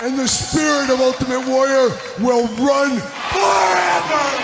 and the spirit of Ultimate Warrior will run forever!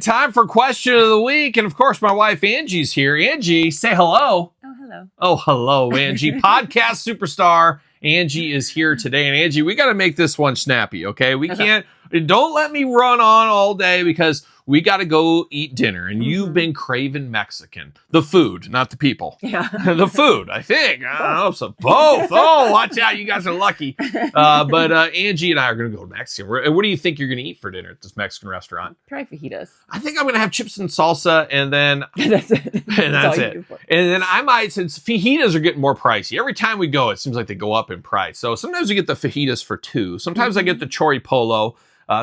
Time for question of the week. And of course, my wife Angie's here. Angie, say hello. Oh, hello. Oh, hello, Angie. Podcast superstar. Angie is here today. And Angie, we got to make this one snappy, okay? We can't, don't let me run on all day because we got to go eat dinner. And you've been craving Mexican. The food, not the people. Yeah. The food, I think. I don't know. So both. Oh, watch out. You guys are lucky. But Angie and I are going to go to Mexican. What do you think you're going to eat for dinner at this Mexican restaurant? Try fajitas. I think I'm going to have chips and salsa and then... That's it. And that's it. And then I might, since fajitas are getting more pricey, every time we go, it seems like they go up in price. So sometimes we get the fajitas for $2. Sometimes I get the choripolo.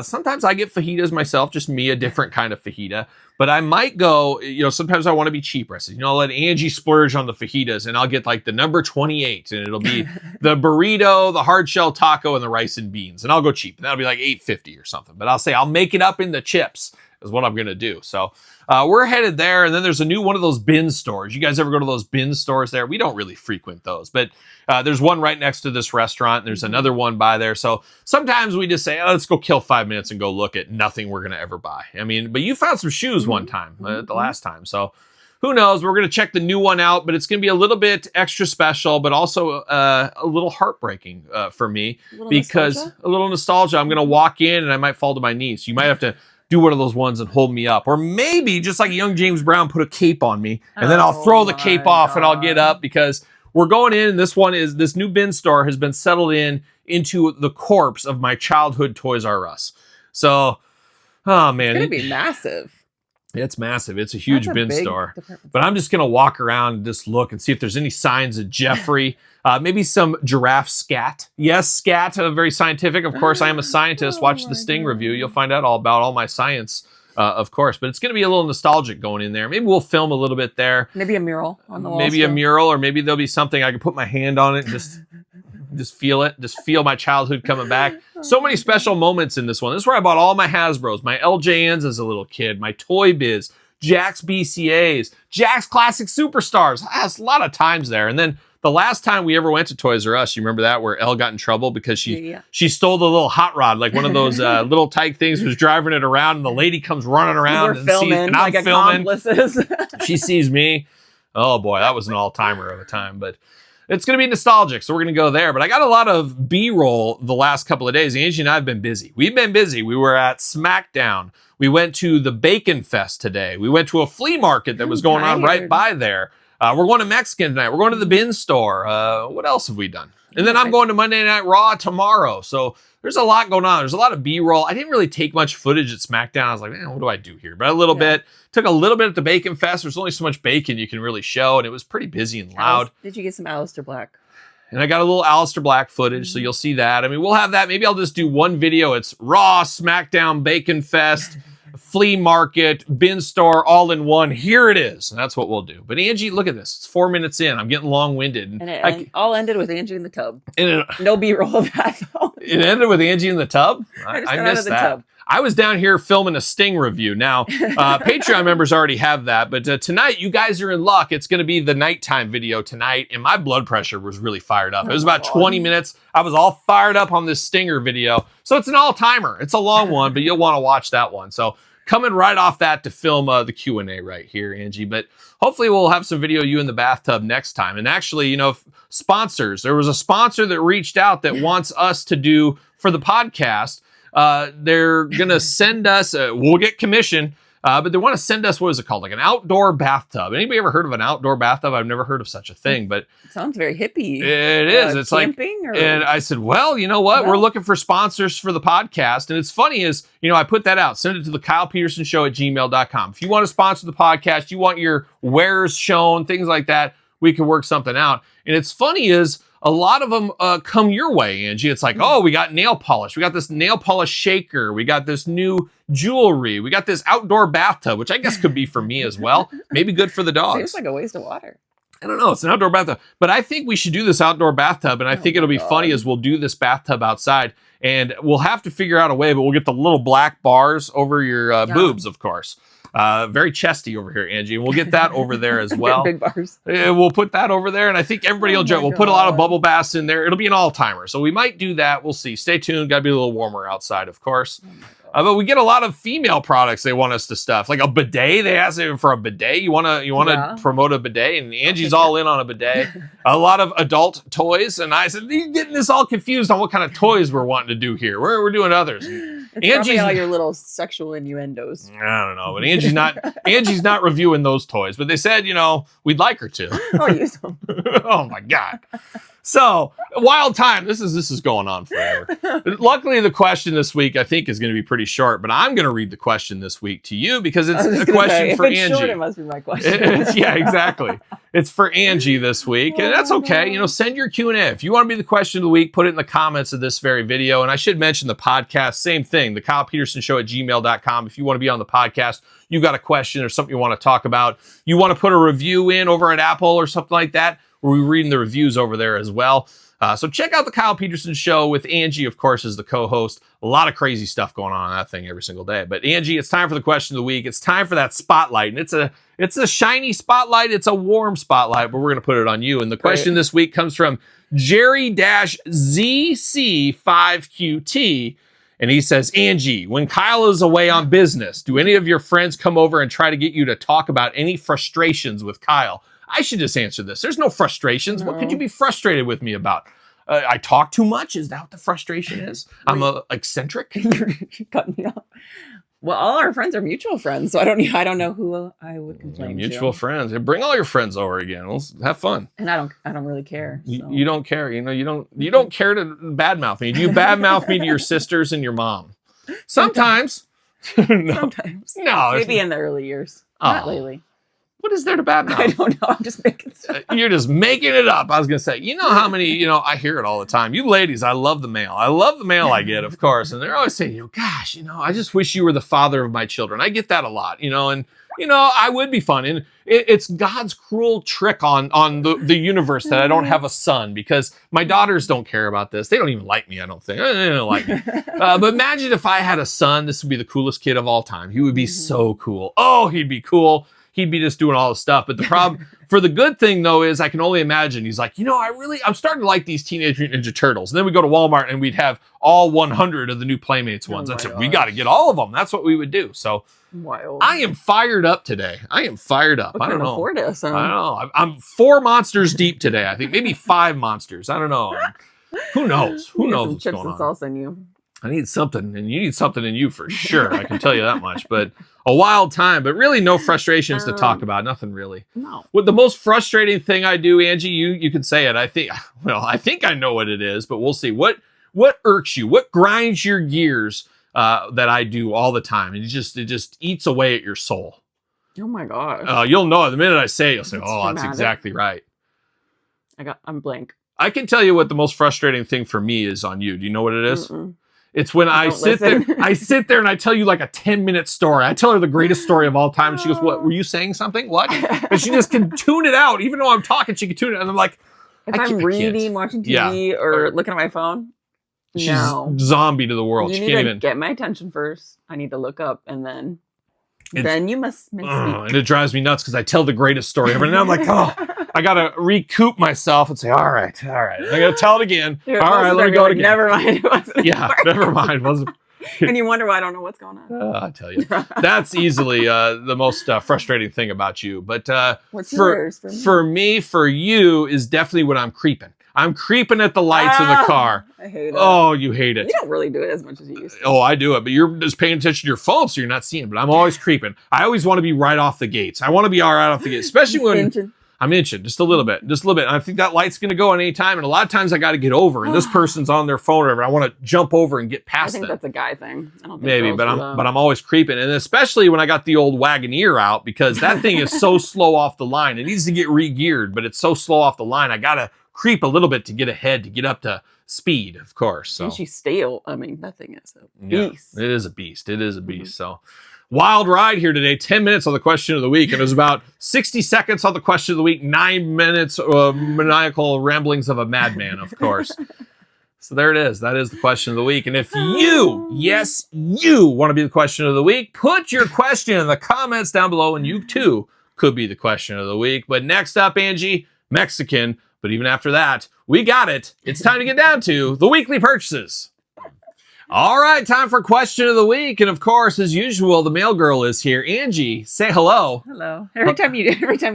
Sometimes I get fajitas myself, just me, a different kind of fajita. But I might go, sometimes I want to be cheaper. I said, I'll let Angie splurge on the fajitas and I'll get like the number 28 and it'll be the burrito, the hard shell taco, and the rice and beans. And I'll go cheap. And that'll be like $8.50 or something. But I'll say I'll make it up in the chips is what I'm going to do. So we're headed there. And then there's a new one of those bin stores. You guys ever go to those bin stores there? We don't really frequent those, but there's one right next to this restaurant. There's another one by there. So sometimes we just say, let's go kill 5 minutes and go look at nothing we're going to ever buy. I mean, but you found some shoes one time, the last time. So who knows? We're going to check the new one out, but it's going to be a little bit extra special, but also a little heartbreaking for me because a little nostalgia. I'm going to walk in and I might fall to my knees. You might have to do one of those ones and hold me up. Or maybe, just like young James Brown, put a cape on me, and then I'll throw the cape off and I'll get up because we're going in. This new bin store has been settled into the corpse of my childhood Toys R Us. So, oh man. It's going to be massive. It's massive. It's a huge bin store. But I'm just going to walk around and just look and see if there's any signs of Jeffrey. Maybe some giraffe scat. Yes, scat, very scientific. Of course, I am a scientist. Watch the Sting review. You'll find out all about all my science, of course. But it's going to be a little nostalgic going in there. Maybe we'll film a little bit there. Maybe a mural on the wall. Maybe a mural, or maybe there'll be something I can put my hand on it and just feel it. Just feel my childhood coming back. So many special moments in this one. This is where I bought all my Hasbros, my LJNs as a little kid, my Toy Biz, Jakks BCAs, Jakks Classic Superstars. That's a lot of times there. And then the last time we ever went to Toys R Us, you remember that, where Elle got in trouble because she stole the little hot rod, like one of those little tyke things, was driving it around, and the lady comes running around and I'm filming. She sees me. Oh boy, that was an all-timer of a time, but it's going to be nostalgic, so we're going to go there. But I got a lot of B-roll the last couple of days. Angie and I have been busy. We've been busy. We were at SmackDown. We went to the Bacon Fest today. We went to a flea market that was going on right by there. We're going to Mexican tonight. We're going to the bin store. What else have we done? And then I'm going to Monday Night Raw tomorrow. So there's a lot going on. There's a lot of B-roll. I didn't really take much footage at SmackDown. I was like, man, what do I do here? But a little bit. Took a little bit at the Bacon Fest. There's only so much bacon you can really show, and it was pretty busy and loud. Did you get some Aleister Black? And I got a little Aleister Black footage, so you'll see that. I mean, we'll have that. Maybe I'll just do one video. It's Raw, SmackDown, Bacon Fest, flea market, bin store, all in one. Here it is. And that's what we'll do. But Angie, look at this. It's 4 minutes in. I'm getting long-winded. And it all ended with Angie in the tub. And no B-roll of that, though. It ended with Angie in the tub? I missed that. Tub. I was down here filming a Sting review. Now, Patreon members already have that, but tonight, you guys are in luck. It's going to be the nighttime video tonight, and my blood pressure was really fired up. It was about 20 minutes. I was all fired up on this Stinger video. So it's an all-timer. It's a long one, but you'll want to watch that one. So coming right off that to film the Q&A right here, Angie. But hopefully we'll have some video of you in the bathtub next time. And actually, sponsors. There was a sponsor that reached out that wants us to do for the podcast. They're going to send us, we'll get commission, but they want to send us, what is it called? Like an outdoor bathtub. Anybody ever heard of an outdoor bathtub? I've never heard of such a thing, but it sounds very hippie. It is. It's camping, and I said, well, you know what? We're looking for sponsors for the podcast. And it's funny is, I put that out, send it to TheKylePetersonShow at gmail.com. If you want to sponsor the podcast, you want your wares shown, things like that, we can work something out. And it's funny is, a lot of them come your way, Angie. It's like, oh, we got nail polish. We got this nail polish shaker. We got this new jewelry. We got this outdoor bathtub, which I guess could be for me as well. Maybe good for the dogs. Seems like a waste of water. I don't know. It's an outdoor bathtub. But I think we should do this outdoor bathtub. And I think it'll be funny as we'll do this bathtub outside. And we'll have to figure out a way, but we'll get the little black bars over your boobs, of course. Very chesty over here, Angie. And we'll get that over there as well. Big bars. We'll put that over there. And I think everybody will enjoy. We'll put a lot of bubble baths in there. It'll be an all-timer. So we might do that. We'll see. Stay tuned. Got to be a little warmer outside, of course. But we get a lot of female products they want us to stuff. Like a bidet. They ask for a bidet. You want to promote a bidet? And Angie's all in on a bidet. A lot of adult toys. And I said, you're getting this all confused on what kind of toys we're wanting to do here. We're doing others. It's Angie's all your little sexual innuendos. I don't know. But Angie's not reviewing those toys. But they said, we'd like her to. I'll use them. Oh, my God. So, wild time. This is going on forever. Luckily, the question this week, I think, is going to be pretty short, but I'm going to read the question this week to you because it's a question for Angie. If it's short, it must be my question. Yeah, exactly. It's for Angie this week, and that's okay. Send your Q&A. If you want to be the question of the week, put it in the comments of this very video. And I should mention the podcast, same thing, TheKylePetersonShow@gmail.com. If you want to be on the podcast, you got a question or something you want to talk about, you want to put a review in over at Apple or something like that, we're reading the reviews over there as well. So check out the Kyle Peterson Show with Angie, of course, as the co-host. A lot of crazy stuff going on that thing every single day. But Angie, it's time for the question of the week. It's time for that spotlight. And it's a shiny spotlight. It's a warm spotlight, but we're going to put it on you. And the question this week comes from Jerry-ZC5QT. And he says, Angie, when Kyle is away on business, do any of your friends come over and try to get you to talk about any frustrations with Kyle? I should just answer this. There's no frustrations. No. What could you be frustrated with me about? I talk too much? Is that what the frustration is? I'm eccentric? You're cutting me off. Well, all our friends are mutual friends, so I don't know who I would complain to. Mutual friends. Bring all your friends over again. Let's have fun. And I don't really care. So. You don't care. You don't care to badmouth me. Do you badmouth me to your sisters and your mom? Sometimes. No. Sometimes. No. Maybe in the early years. Not lately. What is there to badmouth? I don't know. I'm just making stuff up. You're just making it up. I was going to say, how many, I hear it all the time. You ladies, I love the mail. I love the mail I get, of course. And they're always saying, gosh, I just wish you were the father of my children. I get that a lot, and, I would be fun. And it's God's cruel trick on the universe that I don't have a son because my daughters don't care about this. They don't even like me, I don't think. They don't like me. But imagine if I had a son, this would be the coolest kid of all time. He would be so cool. Oh, he'd be cool. He'd be just doing all this stuff. But the problem for the good thing, though, is I can only imagine. He's like, I'm starting to like these Teenage Mutant Ninja Turtles. And then we go to Walmart and we'd have all 100 of the new Playmates ones. I said, we got to get all of them. That's what we would do. So wild. I am fired up today. I am fired up. I don't know. Afford it, so. I don't know. I'm 4 monsters deep today. I think maybe 5 monsters. I don't know. Who knows? Who knows what's going on? Chips and salsa in you. I need something, and you need something in you for sure. I can tell you that much. But a wild time, but really no frustrations to talk about. Nothing really. No. What the most frustrating thing I do, Angie, you can say it. I think I know what it is, but we'll see. What irks you? What grinds your gears that I do all the time? And it just eats away at your soul. Oh my gosh. You'll know the minute I say it, you'll say, that's exactly right. I'm blank. I can tell you what the most frustrating thing for me is on you. Do you know what it is? It's when I sit there and I tell you like a 10-minute story. I tell her the greatest story of all time. And she goes, what, were you saying something? What? And she just can tune it out. Even though I'm talking, she can tune it. And I'm like, if I'm reading, watching TV, or looking at my phone, she's zombie to the world. You need to get my attention first. I need to look up and then you must speak. And it drives me nuts because I tell the greatest story ever. And now I'm like, I got to recoup myself and say, all right. I got to tell it again. All right, let me go again. Never mind. It wasn't never mind. And you wonder why I don't know what's going on. I tell you, that's easily the most frustrating thing about you. But what's yours for me, for you, is definitely when I'm creeping. I'm creeping at the lights of the car. I hate it. Oh, you hate it. You don't really do it as much as you used to. Oh, I do it, but you're just paying attention to your phone, so you're not seeing it. But I'm always creeping. I always want to be right off the gates. I want to be all right off the gates, especially when I'm inching just a little bit. And I think that light's going to go at any time. And a lot of times I got to get over, and this person's on their phone or whatever. I want to jump over and get past them. I think that's a guy thing. I don't think maybe, but I'm always creeping. And especially when I got the old Wagoneer out, because that thing is so slow off the line. It needs to get re-geared, but it's so slow off the line. I got to creep a little bit to get ahead, to get up to speed, of course. So And she's stale. I mean, that thing is a yeah, beast. it is a beast. It is a beast. So wild ride here today. 10 minutes on the question of the week. And it was about 60 seconds on the question of the week. 9 minutes maniacal ramblings of a madman, of course. So there it is. That is the question of the week. And if you, yes, you want to be the question of the week, put your question in the comments down below and you too could be the question of the week. But next up, Angie, Mexican. But even after that, we got it. It's time to get down to the weekly purchases. All right, time for question of the week. And of course, as usual, the mail girl is here. Angie, say hello. Hello. Every time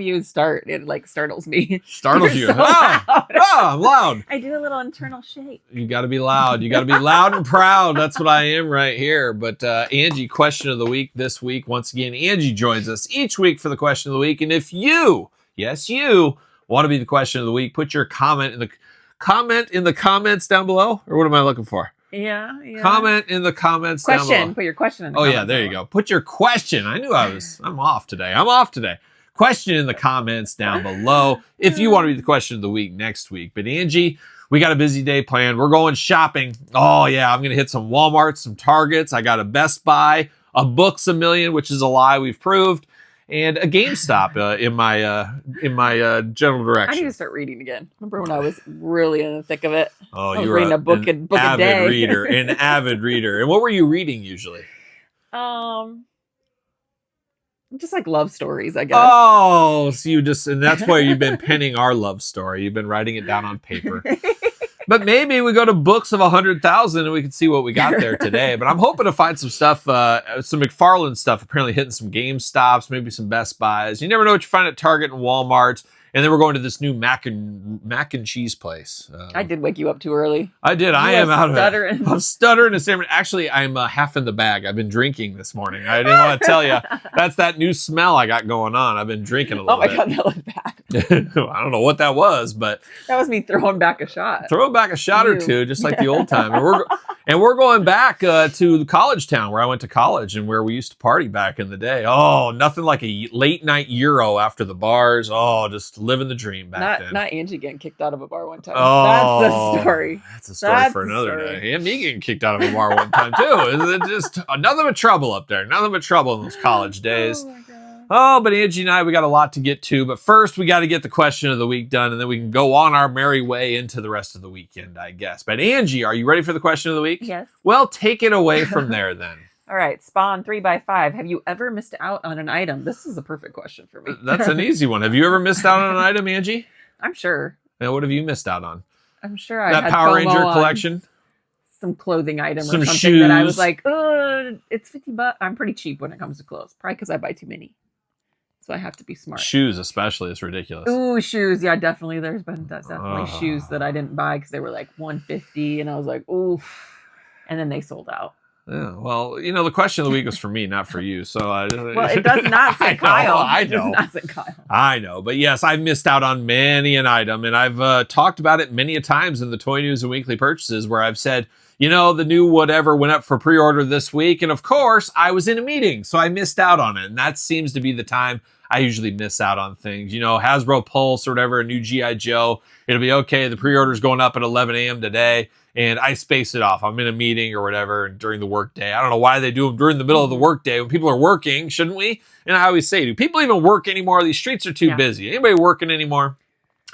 you start, it like startles me. Startles you. So loud. I'm loud. I do a little internal shake. You got to be loud. You got to be loud and proud. That's what I am right here. But Angie, question of the week this week. Once again, Angie joins us each week for the question of the week. And if you, yes, you want to be the question of the week, put your comment in the comments down below. Or what am I looking for? Yeah. Comment in the comments down below. Put your question in the comments. comments. Oh, yeah, there you go. Put your question. I knew I'm off today. Question in the comments down below if you want to be the question of the week next week. But Angie, we got a busy day planned. We're going shopping. Oh, yeah, I'm going to hit some Walmarts, some Targets. I got a Best Buy, a Books A Million, which is a lie we've proved, and a GameStop in my general direction. I need to start reading again. Remember when I was really in the thick of it? Oh, I was you were reading a book a day. An avid reader. And what were you reading usually? Just like love stories, I guess. Oh, so and that's why you've been penning our love story. You've been writing it down on paper. But maybe we go to Books of 100,000 and we can see what we got there today. But I'm hoping to find some stuff, some McFarlane stuff, apparently hitting some GameStops, maybe some Best Buys. You never know what you find at Target and Walmart. And then we're going to this new mac and cheese place. I did wake you up too early. I did. I am out stuttering. of it. I'm stuttering and stammering. Actually, I'm half in the bag. I've been drinking this morning. I didn't want to tell you. That's that new smell I got going on. I've been drinking a little bit. Oh my God, that was bad. I don't know what that was, but that was me throwing back a shot. Throwing back a shot or two, just like the old time. And we're going back to the college town where I went to college and where we used to party back in the day. Oh, nothing like a late night Euro after the bars. Oh, just living the dream back then. Not Angie getting kicked out of a bar one time. Oh, that's a story. That's a story for another day. And me getting kicked out of a bar one time too. It's just nothing but trouble up there. Nothing but trouble in those college days. Oh my God. Oh, but Angie and I, we got a lot to get to. But first, we got to get the question of the week done, and then we can go on our merry way into the rest of the weekend, I guess. But Angie, are you ready for the question of the week? Yes. Well, take it away from there then. All right, Spawn 3x5. Have you ever missed out on an item? This is a perfect question for me. That's an easy one. Have you ever missed out on an item, Angie? I'm sure. Now, what have you missed out on? I'm sure I that had Power FOMO Ranger on collection? some clothing item Some or something shoes. that I was like, oh, it's $50. I'm pretty cheap when it comes to clothes. Probably because I buy too many. So I have to be smart. Shoes especially is ridiculous. Ooh, shoes. Yeah, definitely. There's been definitely shoes that I didn't buy because they were like $150 and I was like, ooh. And then they sold out. Yeah, well, you know, the question of the week was for me, not for you. So, well, it does not say Kyle. I It know. does not say Kyle. I know, but yes, I've missed out on many an item, and I've talked about it many a times in the Toy News and Weekly Purchases, where I've said, you know, the new whatever went up for pre-order this week, and of course, I was in a meeting, so I missed out on it, and that seems to be the time I usually miss out on things. You know, Hasbro Pulse or whatever, a new G.I. Joe, it'll be okay, the pre-order's going up at 11 a.m. today, and I space it off. I'm in a meeting or whatever during the work day. I don't know why they do them during the middle of the work day when people are working, shouldn't we? And I always say, do people even work anymore? These streets are too busy. Anybody working anymore?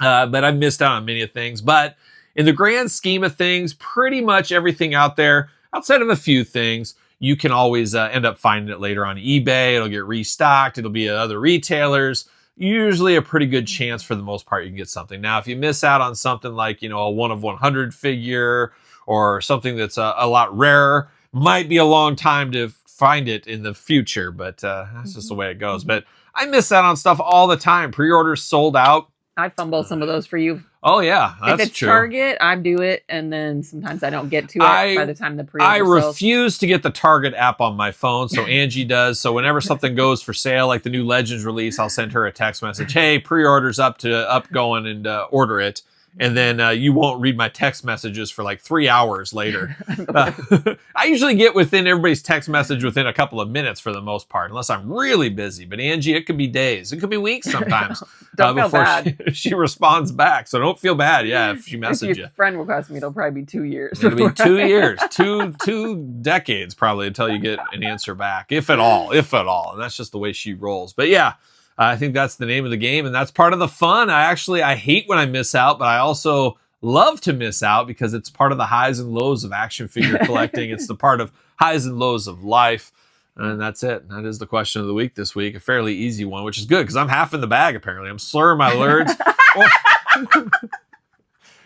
But I've missed out on many things. But in the grand scheme of things, pretty much everything out there, outside of a few things, you can always end up finding it later on eBay. It'll get restocked. It'll be at other retailers. Usually a pretty good chance for the most part you can get something. Now, if you miss out on something like, you know, a 1 of 100 figure or something that's a lot rarer, might be a long time to find it in the future, but that's just the way it goes. But I miss out on stuff all the time. Pre-orders sold out. I fumble some of those for you. Oh, yeah, that's if it's true. Target, I do it, and then sometimes I don't get to it by the time the pre-order I sells. refuse to get the Target app on my phone, so Angie does. So whenever something goes for sale, like the new Legends release, I'll send her a text message. Hey, pre-order's up, going, and order it. and then you won't read my text messages for like 3 hours later. I usually get within everybody's text message within a couple of minutes for the most part, unless I'm really busy. But Angie, it could be days. It could be weeks sometimes Don't feel before bad. she responds back. So don't feel bad, if she messages you. If your friend requests me, it'll probably be 2 years. It'll be 2 years, two decades probably until you get an answer back, if at all. And that's just the way she rolls. But yeah, I think that's the name of the game, and that's part of the fun. I hate when I miss out, but I also love to miss out because it's part of the highs and lows of action figure collecting. It's the part of highs and lows of life. And that's it. That is the question of the week this week. A fairly easy one, which is good because I'm half in the bag, apparently. I'm slurring my words.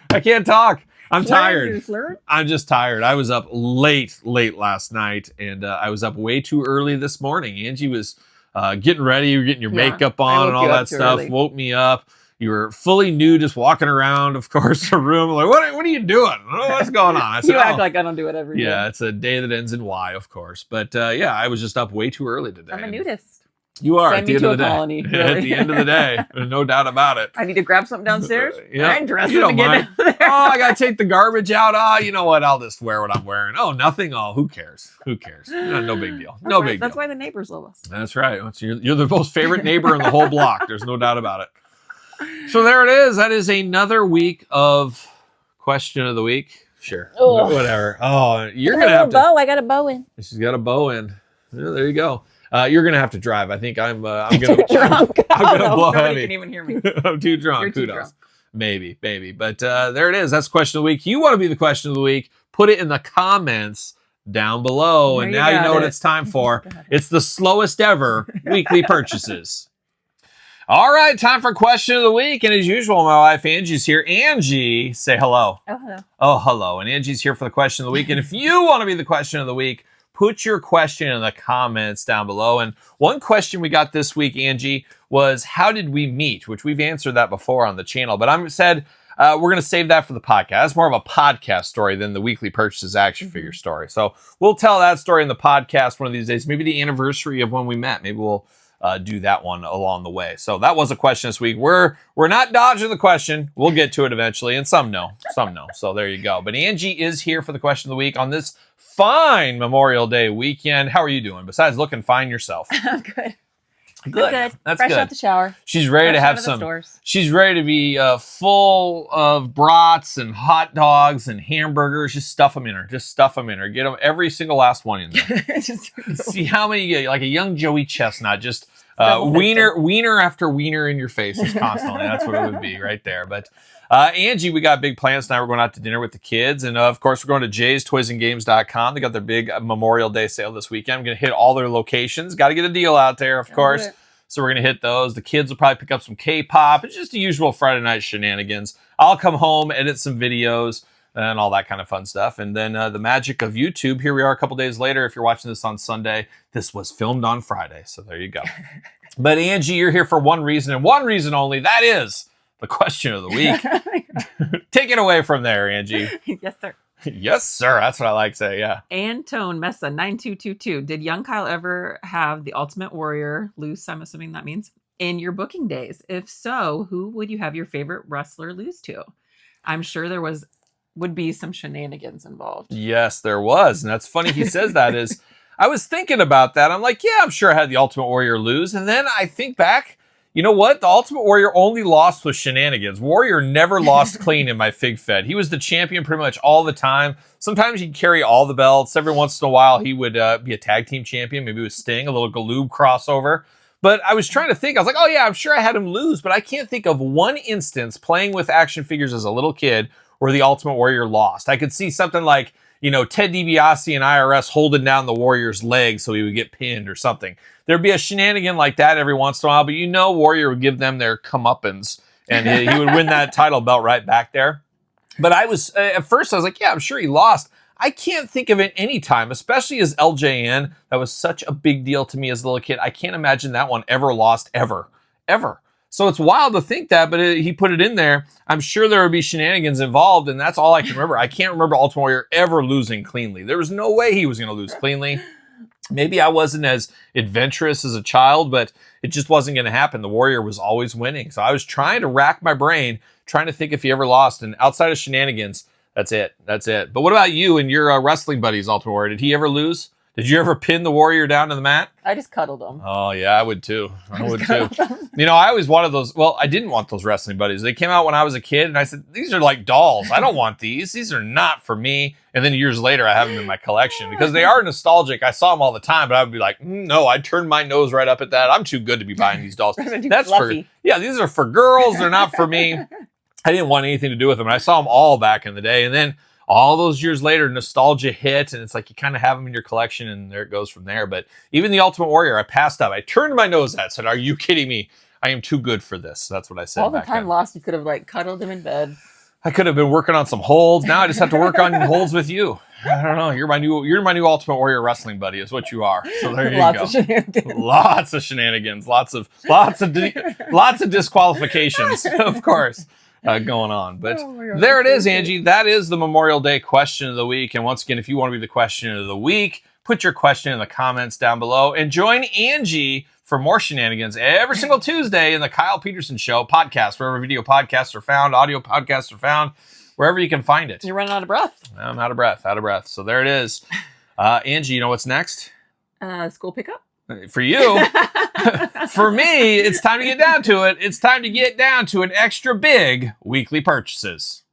I can't talk. I'm tired. I'm just tired. I was up late last night, and I was up way too early this morning. Angie was getting ready. You were getting your makeup on and all that stuff. Early. Woke me up. You were fully nude, just walking around, of course, the room. Like, what are you doing? I don't know what's going on. I said, you act like I don't do it every day. Yeah, it's a day that ends in Y, of course. But I was just up way too early today. I'm a nudist. You are Send at the end of the day. Colony, really. At the end of the day, no doubt about it. I need to grab something downstairs. Yeah, I'm dressed you to don't get mind. down there. Oh, I gotta take the garbage out. Oh, you know what? I'll just wear what I'm wearing. Oh, nothing. Oh, who cares? Who cares? No big deal. No big deal. That's why the neighbors love us. That's right. You're the most favorite neighbor in the whole block. There's no doubt about it. So there it is. That is another week of question of the week. Sure. Ugh. Whatever. Oh, you're gonna have to. Bow. I got a bow in. She's got a bow in. Yeah, there you go. You're gonna have to drive. I think I'm gonna. Too drunk. I'm gonna blow Nobody heavy. can even hear me. I'm too drunk. You're too Kudos. drunk. Maybe. But there it is. That's question of the week. You want to be the question of the week? Put it in the comments down below. And now you know what it's time for. It's the slowest ever weekly purchases. All right, time for question of the week. And as usual, my wife Angie's here. Angie, say hello. Oh, hello. Oh, hello. And Angie's here for the question of the week. And if you want to be the question of the week, put your question in the comments down below. And one question we got this week, Angie, was how did we meet? Which we've answered that before on the channel. But I said we're going to save that for the podcast. It's more of a podcast story than the weekly purchases action figure story. So we'll tell that story in the podcast one of these days. Maybe the anniversary of when we met. Maybe we'll do that one along the way. So that was a question this week. We're not dodging the question. We'll get to it eventually. And some no. So there you go. But Angie is here for the question of the week on this fine Memorial Day weekend. How are you doing? Besides looking fine yourself. I'm good. Good. That's Fresh good. out the shower. She's ready to have some. She's ready to be full of brats and hot dogs and hamburgers. Just stuff them in her. Get them every single last one in there. See how many you get. Like a young Joey Chestnut. Just wiener after wiener in your face is constantly. That's what it would be right there. But Angie, we got big plans tonight. We're going out to dinner with the kids. And of course, we're going to Jay'sToysAndGames.com. They got their big Memorial Day sale this weekend. I'm going to hit all their locations. Got to get a deal out there, of course. So we're going to hit those. The kids will probably pick up some K-pop. It's just the usual Friday night shenanigans. I'll come home, edit some videos, and all that kind of fun stuff. And then the magic of YouTube. Here we are a couple days later. If you're watching this on Sunday, this was filmed on Friday. So there you go. But Angie, you're here for one reason and one reason only. That is the question of the week. Take it away from there, Angie. Yes, sir. Yes, sir. That's what I like to say, yeah. Antone Mesa 9222. Did young Kyle ever have the Ultimate Warrior, loose, I'm assuming that means, in your booking days? If so, who would you have your favorite wrestler lose to? I'm sure there would be some shenanigans involved. Yes, there was. And that's funny he says that is, I was thinking about that. I'm like, yeah, I'm sure I had the Ultimate Warrior lose. And then I think back, you know what? The Ultimate Warrior only lost with shenanigans. Warrior never lost clean in my Fig Fed. He was the champion pretty much all the time. Sometimes he'd carry all the belts. Every once in a while, he would be a tag team champion. Maybe with Sting, a little Galoob crossover. But I was trying to think. I was like, oh, yeah, I'm sure I had him lose. But I can't think of one instance playing with action figures as a little kid where the Ultimate Warrior lost. I could see something like, you know, Ted DiBiase and IRS holding down the Warrior's leg so he would get pinned or something. There'd be a shenanigan like that every once in a while, but you know Warrior would give them their comeuppance, and he would win that title belt right back there. But I was, at first I was like, yeah, I'm sure he lost. I can't think of it any time, especially as LJN. That was such a big deal to me as a little kid. I can't imagine that one ever lost, ever. So it's wild to think that, but he put it in there. I'm sure there would be shenanigans involved, and that's all I can remember. I can't remember Ultimate Warrior ever losing cleanly. There was no way he was going to lose cleanly. maybe I wasn't as adventurous as a child, but it just wasn't going to happen. The Warrior was always winning. So I was trying to rack my brain, trying to think if he ever lost. And outside of shenanigans, that's it. That's it. But what about you and your wrestling buddies, Ultimate Warrior? Did he ever lose? Did you ever pin the Warrior down to the mat? I just cuddled him. Oh, yeah, I would too. I would too. You know, I always wanted those. Well, I didn't want those wrestling buddies. They came out when I was a kid, and I said, these are like dolls. I don't want these. These are not for me. And then years later, I have them in my collection because they are nostalgic. I saw them all the time, but I would be like, no, I'd turn my nose right up at that. I'm too good to be buying these dolls. That's fluffy. these are for girls. They're not for me. I didn't want anything to do with them. And I saw them all back in the day. And then all those years later, nostalgia hit, and it's like you kind of have them in your collection, and there it goes from there. But even the Ultimate Warrior, I passed up. I turned my nose at, said, "Are you kidding me? I am too good for this." That's what I said. All the back time then. lost, you could have like cuddled him in bed. I could have been working on some holds. Now I just have to work on holds with you. I don't know. You're my new Ultimate Warrior wrestling buddy, is what you are. So there you Lots go. of shenanigans. Lots of shenanigans. Lots of disqualifications, of course. Going on. But there it is, Angie. That is the Memorial Day question of the week. And once again, if you want to be the question of the week, put your question in the comments down below and join Angie for more shenanigans every single Tuesday in the Kyle Peterson Show podcast, wherever video podcasts are found, audio podcasts are found, wherever you can find it. You're running out of breath. I'm out of breath. So there it is. Angie, you know what's next? School pickup? For you. For me, it's time to get down to it. It's time to get down to an extra big weekly purchases.